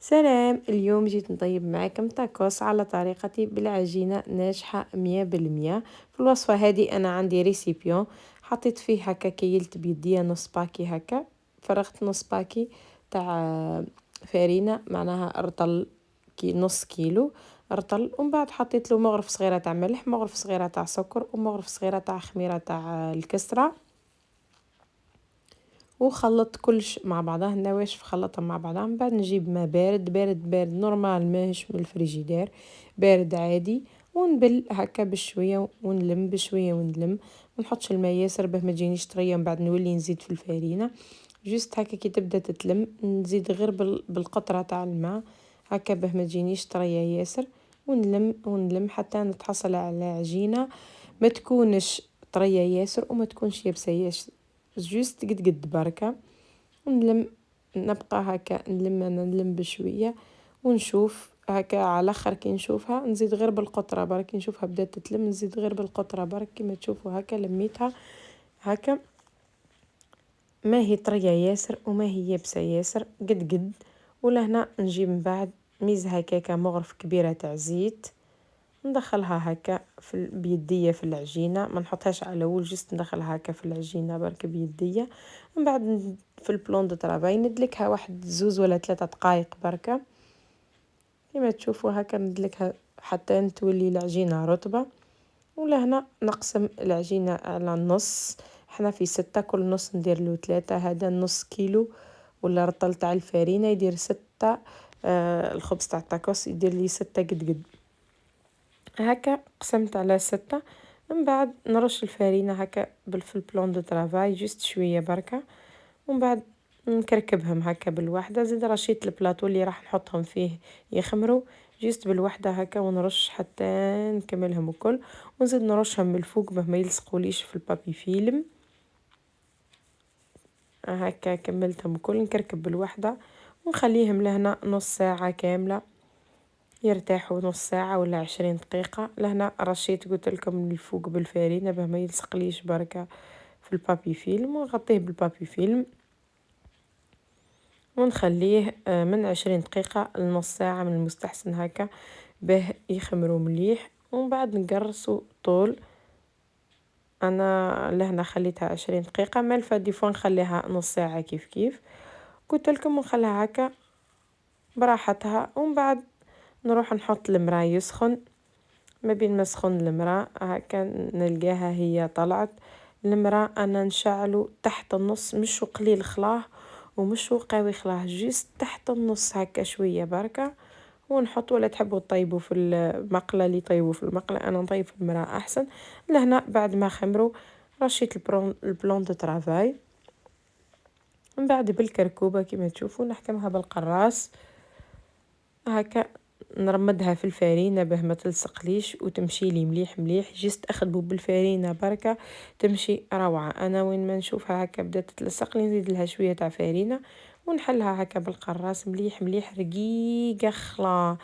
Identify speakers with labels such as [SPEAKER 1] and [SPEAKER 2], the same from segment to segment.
[SPEAKER 1] سلام، اليوم جيت نطيب معاكم تاكوس على طريقتي بالعجينة ناجحة 100%. في الوصفة هذه أنا عندي ريسيبيون حطيت فيه هكا كيلت بيديا نص باكي هكا، فرغت نص باكي تاع فرينة معناها رطل نص كيلو رطل، ومن بعد حطيت له مغرف صغيرة تاع ملح، مغرف صغيرة تاع سكر، ومغرف صغيرة تاع خميرة تاع الكسرة، وخلطت كلش مع بعضها النواشف خلطهم مع بعضها. من بعد نجيب ما بارد بارد بارد نورمال ماهيش من الفريجيدير، بارد عادي، ونبل هكا بشويه ونلم بشويه ونلم، ونحطش الماء ياسر باه ما تجينيش طريه، من بعد نولي نزيد في الفرينه جوست هكا كي تبدا تتلم نزيد غير بالقطره تاع الماء هكا باه ما تجينيش طريه ياسر، ونلم ونلم حتى نتحصل على عجينه ما تكونش طريه ياسر وما تكونش يابسه ياسر، جوست قد بركة، ونلم نبقى هكا نلم انا نلم بشوية ونشوف هكا على الاخر كي نشوفها نزيد غير بالقطرة برك، كي نشوفها بدات تتلم نزيد غير بالقطرة برك كيما تشوفوا هكا لميتها هكا، ما هي طرية ياسر وما هي يابسة ياسر قد. ولهنا نجيب من بعد ميز هكاكا مغرف كبيرة تاع زيت، ندخلها هكا بيدية في العجينة، ما نحطهاش على الاول جست ندخلها هكا في العجينة برك بيدية. من بعد في البلون دو طرافاي ندلكها واحد زوز ولا 3 دقايق بركة، كما تشوفوا هكا ندلكها حتى تولي العجينة رطبة. ولهنا نقسم العجينة على النص، احنا في 6 كل نص ندير له 3، هذا نص كيلو ولا رطل تاع الفارينة يدير 6. الخبز تاع التاكوس يدير لي 6 قد هكا قسمت على 6. من بعد نرش الفارينة هكا في البلون دو طرافاي جست شوية بركة، ومن بعد نكركبهم هكا بالوحدة، زيد رشيت البلاطو اللي راح نحطهم فيه يخمروا جست بالوحدة هكا، ونرش حتى نكملهم الكل، ونزيد نرشهم من الفوق باه ما يلصقوليش في البابي فيلم. هكا كملتهم الكل نكركب بالوحدة ونخليهم لهنا نص ساعة كاملة يرتاحوا، نص ساعة ولا 20 دقيقة. لهنا رشيت قلت لكم من الفوق بالفارينة باه ما يلصقليش بركة في البابي فيلم، ونغطيه بالبابي فيلم ونخليه من 20 دقيقة لنص ساعة من المستحسن هكا باه يخمروا مليح. ومن بعد نقرصوا طول، انا لهنا خليتها 20 دقيقة، ما الفا نخليها نص ساعة كيف كيف قلت لكم، ونخليها هكا براحتها. ومن بعد نروح نحط المرا يسخن، ما بين ما سخن المرا هكا نلقاها هي طلعت المرا، انا نشعلو تحت النص مش قليل خلاه ومش قوي خلاه، جيست تحت النص هكا شويه بركه، ونحط ولا تحبوا تطيبوا في المقله اللي طيبوا في المقله، انا نطيب في المرا احسن. لهنا بعد ما خمروا رشيت البلون دو طرافاي، من بعد بالكركوبه كما تشوفوا نحكمها بالقراص هكا، نرمدها في الفرينة باه ما تلصقليش وتمشي لي مليح مليح، جست اخدبو بالفرينة بركة تمشي روعة. انا وين ما نشوفها هكا بدات تتلصق لي نزيد لها شوية تاع فرينة ونحلها هكا بالقراص مليح مليح رقيقة خلا،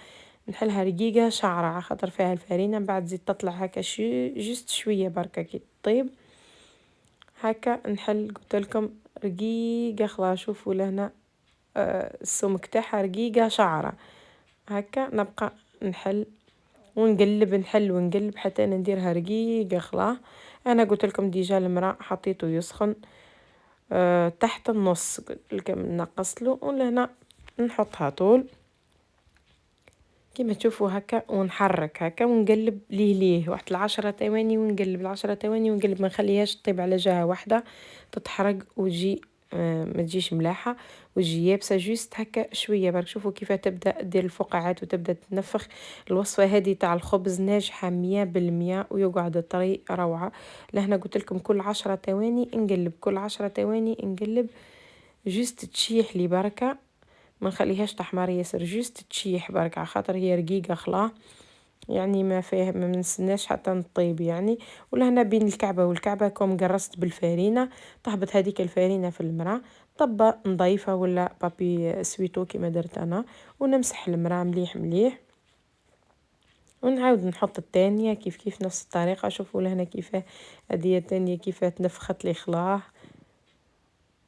[SPEAKER 1] نحلها رقيقة شعرة على خاطر فيها الفرينة، بعد زيد تطلع هكا جست شوية بركة كي طيب هكا نحل قلت لكم رقيقة خلا. شوفوا لهنا السمك تاعها رقيقة شعرة هكا، نبقى نحل ونقلب نحل ونقلب حتى انا نديرها رقيقة خلا. انا قلت لكم ديجا الماء حطيته يسخن تحت النص، قلت لكم نقصله ولهنا نحطها طول كيما تشوفوا هكا، ونحرك هكا ونقلب ليه واحد 10 ثواني، ونقلب 10 ثواني ونقلب، ما نخليهاش تطيب على جهة واحدة تتحرق وتجي ما تجيش ملاحة وتجي يابسة، جوست هكا شوية برك. شوفوا كيف تبدأ دير الفقاعات وتبدأ تنفخ. الوصفة هذه تاع الخبز ناجحة 100% ويقعد طري روعة. لهنا قلت لكم كل 10 ثواني نقلب، كل 10 ثواني نقلب جوست تشيح لي بركة، ما نخليهاش تحمر ياسر، جوست تشيح برك على خاطر هي رقيقة خلا، يعني ما فيه ما نستناش حتى نطيب يعني. ولهنا بين الكعبة والكعبة كوم قرصت بالفارينة، طهبت هذيك الفارينة في المرا، طبة نضيفة ولا بابي سويتو كيما درت انا، ونمسح المرا مليح مليح، ونعاود نحط الثانية كيف كيف نفس الطريقة. شوفوا لهنا كيف هذه الثانية كيف تنفخت لي خلاه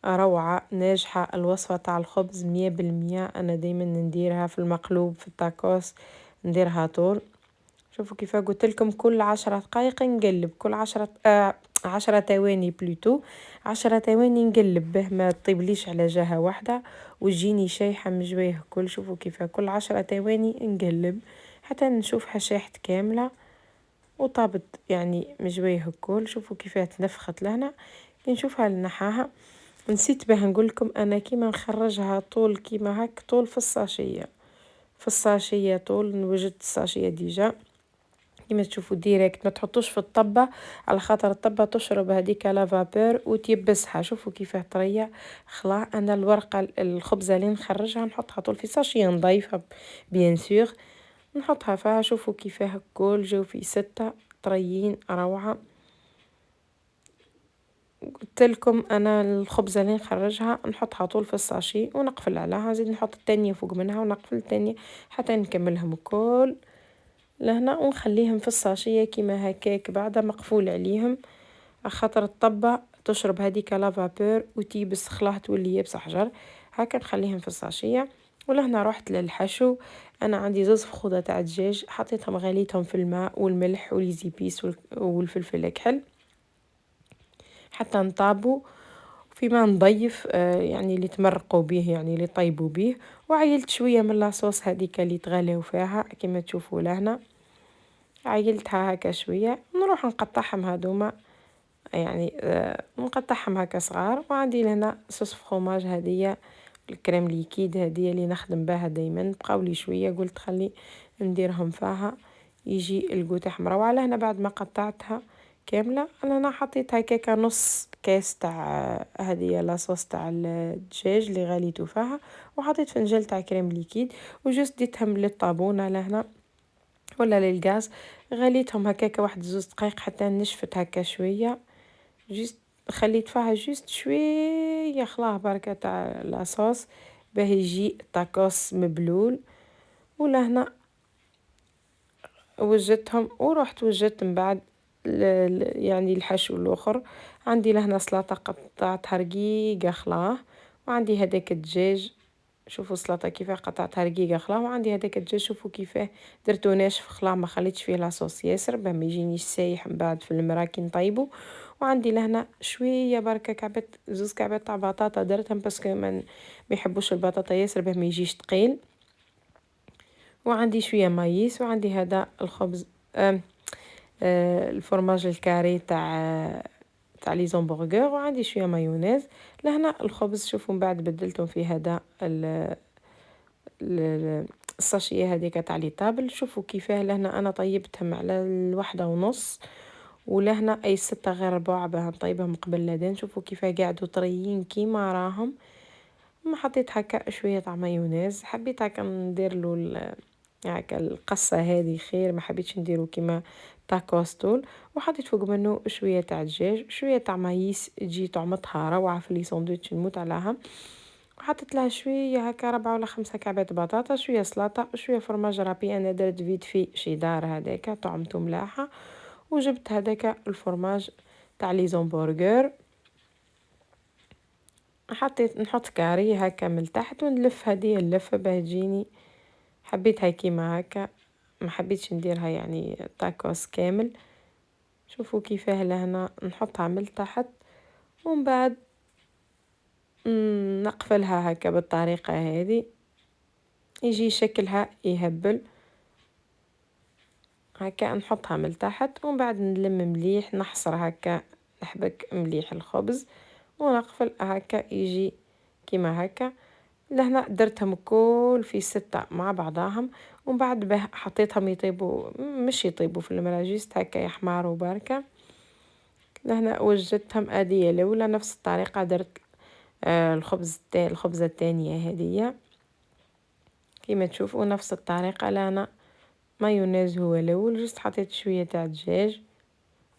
[SPEAKER 1] روعة ناجحة. الوصفة تاع الخبز 100%. أنا دايما نديرها في المقلوب في التاكوس، نديرها طول. شوفوا كيف قلت لكم كل 10 دقائق نقلب، كل 10 ثواني بلوتو، 10 ثواني نقلب به ما تطيبليش على جهة واحدة وتجيني شايحة من جوايه كل. شوفوا كيف كل 10 ثواني نقلب حتى نشوفها شاحت كاملة وطابت يعني من جوايه الكل. شوفوا كيف تنفخت لهنا. نشوفها لنحاها. نسيت بها نقول لكم انا كيما نخرجها طول كيما هك طول في الساشية، في الساشية طول. وجدت الساشية ديجا كيما تشوفوا ديريكت، ما تحطوش في الطبة على خاطر الطبة تشرب هذيك لا فابور وتيبسها. شوفوا كيفاه طرية. خلا انا الورقة الخبزة اللي نخرجها نحطها طول في ساشية نضيفها بيان سور، نحطها فيها. شوفوا كيفاه الكل جو في 6 طريين روعة. قلت لكم انا الخبزه اللي نخرجها نحطها طول في الساشي ونقفل عليها، نزيد نحط التانية فوق منها ونقفل التانية حتى نكملهم الكل لهنا ونخليهم في الساشية كيما هكاك بعد مقفول عليهم، خاطر الطبة تشرب هذيك لا فابور وتيبس خلاه تولي يابسة حجر. هكا نخليهم في الساشية. ولهنا رحت للحشو. انا عندي زوز فخوذة تاع دجاج حطيتهم غليتهم في الماء والملح وليزيبيس والفلفل الكحل حتى نطابوا فيما نضيف يعني اللي تمرقوا به يعني اللي طيبوا به. وعيلت شويه من لاصوص هذيك اللي تغليو فيها كما تشوفوا لهنا، عيلتها هكا شويه. نروح نقطعهم هذوما يعني نقطعهم هكا صغار. وعندي لهنا صوص فخوماج هديه الكريم ليكيد هديه اللي نخدم بها دائما، بقاو لي شويه قلت خلي نديرهم فيها يجي القو تاعهم روعه. لهنا بعد ما قطعتها كامله انا حطيت هكاكا نص كاس تاع هذه لاصوص تاع الدجاج اللي غليته فيها، وحطيت فنجان تاع كريم ليكيد وجست ديتهم للطابونه لهنا ولا للغاز. غليتهم هكاكا واحد 2 دقائق حتى نشفت هكا شويه. جست خليت فيها جست شويه خلاه بركه تاع لاصوص باه يجي تاكوس مبلول. ولهنا وجدتهم ورحت وجدت من بعد يعني الحشو الاخر. عندي لهنا سلطه قطعتها رقيقه خلاه، وعندي هذاك الدجاج. شوفوا السلطه كيفاه قطعتها رقيقه خلاه، وعندي هذاك الدجاج شوفوا كيفاه درتو ناشف خلاه ما خليتش فيه لاصوص ياسر باه ما يجينيش سايح من بعد في المرا كي نطيبو. وعندي لهنا شويه بركه كعبات 2 كعبات تاع بطاطا درتهم باسكو ما يحبوش البطاطا ياسر باه ما يجيش ثقيل. وعندي شويه مايس، وعندي هذا الخبز الفرماج الكاري تاع لي زومبرغر، وعندي شويه مايونيز. لهنا الخبز شوفوا من بعد بدلتهم في هذا الساشيه هذيك تاع لي طابل. شوفوا كيفاه لهنا انا طيبتهم على 1:30، ولهنا اي 6 غير ربع باه نطيبهم قبل لدين. شوفوا كيفاه قاعدوا طريين كيما راهم. ما حطيت هكا شويه تاع مايونيز، حبيت هكا ندير له هكا القصة هذه خير، ما حبيتش نديرو كيما تاكوس طول. وحطيت فوق منه شوية تاع دجاج شوية تاع مايس تجي طعمتها روعة في لي ساندويتش نموت عليها. وحطيت لها شوية هكا 4 ولا 5 كعبات بطاطا، شوية سلطة وشوية فرماج رابي انا درت فيت في شيدار هذاك طعمته ملاحة. وجبت هذاك الفرماج تاع لي زومبرغر حطيت نحط كاري هكا من تحت ونلف هذه اللفة باه تجيني. حبيتها كيما هكا، ما حبيتش نديرها يعني تاكوس كامل. شوفوا كيفاه لهنا نحطها من تحت ومن بعد نقفلها هكا بالطريقة هذه يجي شكلها يهبل هكا. نحطها من تحت ومن بعد نلم مليح نحصر هكا نحبك مليح الخبز ونقفل هكا يجي كيما هكا. لهنا درتهم كل في 6 مع بعضاهم ومن بعد به حطيتهم يطيبوا مش يطيبوا في المرا جيست هكا يحمروا بركة. لهنا وجدتهم ادية الاولى نفس الطريقة درت الخبزة الثانية هذه كيما تشوفوا نفس الطريقة. لهنا مايونيز هو الاول جيست حطيت شوية تاع دجاج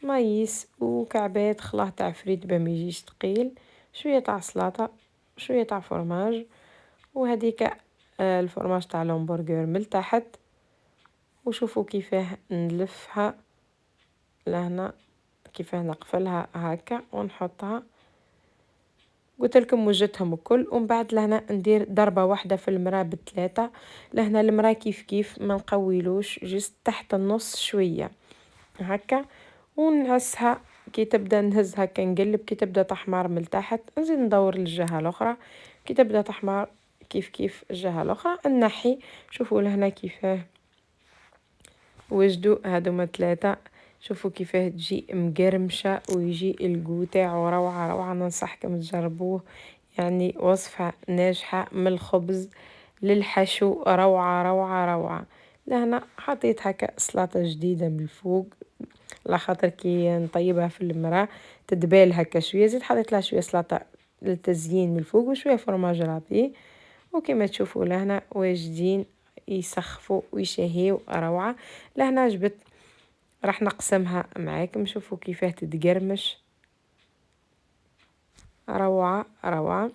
[SPEAKER 1] مايس وكعبات خلاه تاع فريت باه ما يجيش ثقيل، شوية تاع سلطة شوية تاع فرماج وهذيك الفرماج تاع الهمبرغر من تحت. وشوفوا كيفاه نلفها لهنا كيفاه نقفلها هكا ونحطها قلت لكم وجدتهم الكل. ومن بعد لهنا ندير ضربة واحدة في المرا بثلاثة. لهنا المرا كيف كيف ما نقويلوش، جست تحت النص شوية هكا، ونهزها كي تبدا نهز هكا نقلب، كي تبدا تحمر من تحت نزيد ندور للجهة الاخرى، كي تبدا تحمر كيف كيف الجهة الاخرى نحي. شوفوا لهنا كيفاه وجدوا هادوما ثلاثة. شوفوا كيفاه تجي مقرمشة ويجي الجو تاعو روعة روعة، ننصحكم تجربوه، يعني وصفة ناجحة من الخبز للحشو، روعة روعة روعة. لهنا حطيت هكا سلطة جديدة من الفوق، على خاطر كي نطيبها في المرا تدبال هكا شوية، زيد حطيت لها شوية سلطة للتزيين من الفوق وشوية فرماج رابي. وكما تشوفوا لهنا واجدين يسخفوا ويشهيوا روعة. لهنا جبت راح نقسمها معاكم، شوفوا كيفاه تتقرمش روعة روعة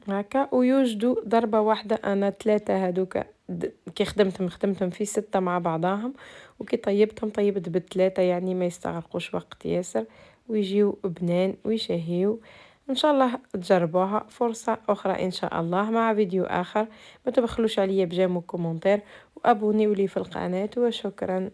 [SPEAKER 1] هكا. ويوجدوا ضربة واحدة، أنا ثلاثة هادوك كي خدمتهم في 6 مع بعضاهم، وكي طيبتهم طيبت بالثلاثة، يعني ما يستغرقوش وقت ياسر ويجيو بنان ويشهيو. ان شاء الله تجربوها فرصة اخرى ان شاء الله مع فيديو اخر. ما تبخلوش عليا بجيم وكومنتير وابونيوا لي في القناة، وشكرا.